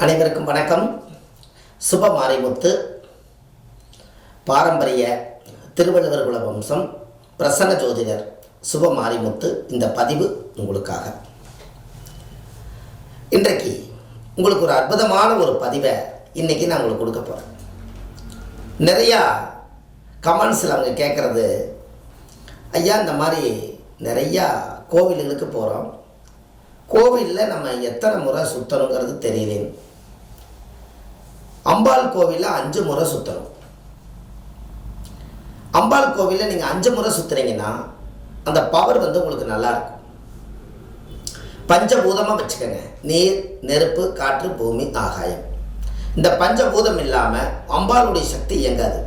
அனைவருக்கும் வணக்கம். சுப மாரிமுத்து, பாரம்பரிய திருவள்ளுவர் குல வம்சம், பிரசன்ன ஜோதிடர் சுப மாரிமுத்து. இந்த பதிவு உங்களுக்காக. இன்றைக்கு உங்களுக்கு ஒரு அற்புதமான ஒரு பதிவை இன்றைக்கி நான் உங்களுக்கு கொடுக்க போகிறேன். நிறையா கமெண்ட்ஸில் அவங்க கேட்குறது, ஐயா இந்த மாதிரி நிறையா கோவில்களுக்கு போகிறோம், கோவிலில் நம்ம எத்தனை முறை சுற்றணுங்கிறது தெரியலேன்னு. அம்பாள் கோவிலில் 5 முறை சுற்றணும். அம்பாள் கோவிலில் நீங்கள் 5 முறை சுற்றுறீங்கன்னா அந்த பவர் உங்களுக்கு நல்லாயிருக்கும். பஞ்சபூதமாக வச்சுக்கோங்க. நீர், நெருப்பு, காற்று, பூமி, ஆகாயம். இந்த பஞ்சபூதம் இல்லாமல் அம்பாளுடைய சக்தி இயங்காது.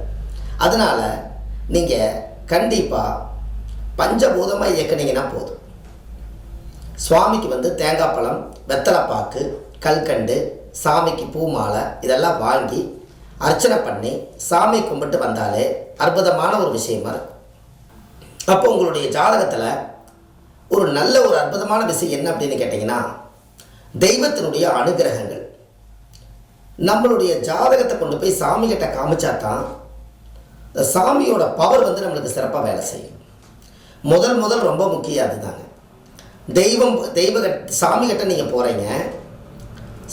அதனால் நீங்கள் கண்டிப்பாக பஞ்சபூதமாக இயக்குனீங்கன்னா போதும். சுவாமிக்கு தேங்காய் பழம், வெத்தலைப்பாக்கு, கல்கண்டு, சாமிக்கு பூ மாலை இதெல்லாம் வாங்கி அர்ச்சனை பண்ணி சாமி கும்பிட்டு வந்தாலே அற்புதமான ஒரு விஷயமா இருக்கும். அப்போ உங்களுடைய ஜாதகத்தில் ஒரு நல்ல ஒரு அற்புதமான விஷயம் என்ன அப்படின்னு கேட்டிங்கன்னா, தெய்வத்தினுடைய அனுகிரகங்கள். நம்மளுடைய ஜாதகத்தை கொண்டு போய் சாமிகிட்ட காமிச்சா தான் இந்த சாமியோட பவர் நம்மளுக்கு சிறப்பாக வேலை செய்யும். முதல் ரொம்ப முக்கியம் அதுதாங்க. சாமிகிட்ட நீங்கள் போகிறீங்க,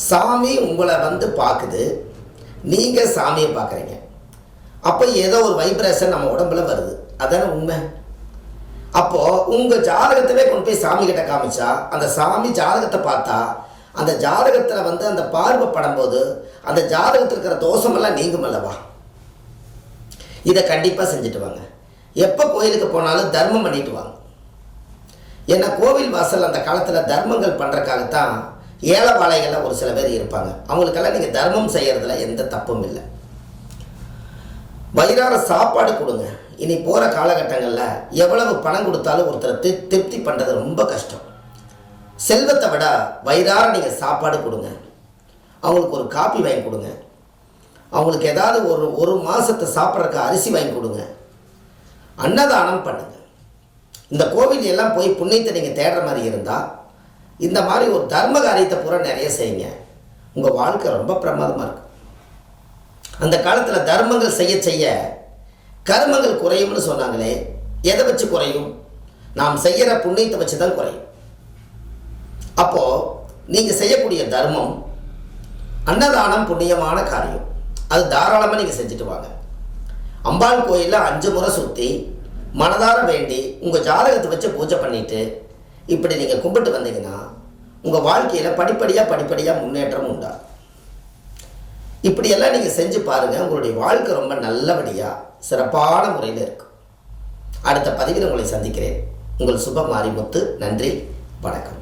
சாமி உங்களை பார்க்குது, நீங்கள் சாமியை பார்க்குறீங்க. அப்போ ஏதோ ஒரு வைப்ரேஷன் நம்ம உடம்புல வருது. அதான உண்மை. அப்போது உங்கள் ஜாதகத்தவே கொண்டு போய் சாமிகிட்ட காமிச்சா அந்த சாமி ஜாதகத்தை பார்த்தா அந்த ஜாதகத்தில் அந்த பார்வை படும்போது அந்த ஜாதகத்தில் இருக்கிற தோஷமெல்லாம் நீங்கும் அல்லவா. இதை கண்டிப்பாக செஞ்சுட்டு வாங்க. எப்போ கோயிலுக்கு போனாலும் தர்மம் பண்ணிட்டு வாங்க. ஏன்னா கோவில் வாசல் அந்த காலத்தில் தர்மங்கள் பண்ணுறதுக்காகத்தான் ஏழைவாழைகளில் ஒரு சில பேர் இருப்பாங்க. அவங்களுக்கெல்லாம் நீங்கள் தர்மம் செய்கிறதுல எந்த தப்பும் இல்லை. வயிறார சாப்பாடு கொடுங்க. இனி போகிற காலகட்டங்களில் எவ்வளவு பணம் கொடுத்தாலும் ஒருத்தரை திருப்தி பண்ணுறது ரொம்ப கஷ்டம். செல்வத்தை விட வயிறார நீங்கள் சாப்பாடு கொடுங்க. அவங்களுக்கு ஒரு காப்பி வாங்கி கொடுங்க. அவங்களுக்கு ஏதாவது ஒரு மாதத்தை சாப்பிட்றதுக்கு அரிசி வாங்கி கொடுங்க. அன்னதானம் பண்ணுங்க. இந்த கோவில் எல்லாம் போய் புண்ணியத்தை நீங்கள் தேடுற மாதிரி இருந்தால் இந்த மாதிரி ஒரு தர்ம காரியத்தை பூரா நிறைய செய்யுங்க. உங்கள் வாழ்க்கை ரொம்ப பிரமாதமாக இருக்கும். அந்த காலத்தில் தர்மங்கள் செய்ய செய்ய கர்மங்கள் குறையும்னு சொன்னாங்களே, எதை வச்சு குறையும்? நாம் செய்கிற புண்ணியத்தை வச்சு தான் குறையும். அப்போது நீங்கள் செய்யக்கூடிய தர்மம், அன்னதானம் புண்ணியமான காரியம். அது தாராளமாக நீங்கள் செஞ்சுட்டு வாங்க. அம்பாள் கோயிலில் 5 முறை சுற்றி மனதார வேண்டி உங்கள் ஜாதகத்தை வச்சு பூஜை பண்ணிவிட்டு இப்படி நீங்கள் கும்பிட்டு வந்தீங்கன்னா உங்கள் வாழ்க்கையில் படிப்படியாக முன்னேற்றம் உண்டாகும். இப்படியெல்லாம் நீங்கள் செஞ்சு பாருங்கள். உங்களுடைய வாழ்க்கை ரொம்ப நல்லபடியாக சிறப்பான முறையில் இருக்கும். அடுத்த பதிவில் உங்களை சந்திக்கிறேன். உங்கள் சுப மாரிமுத்து. நன்றி, வணக்கம்.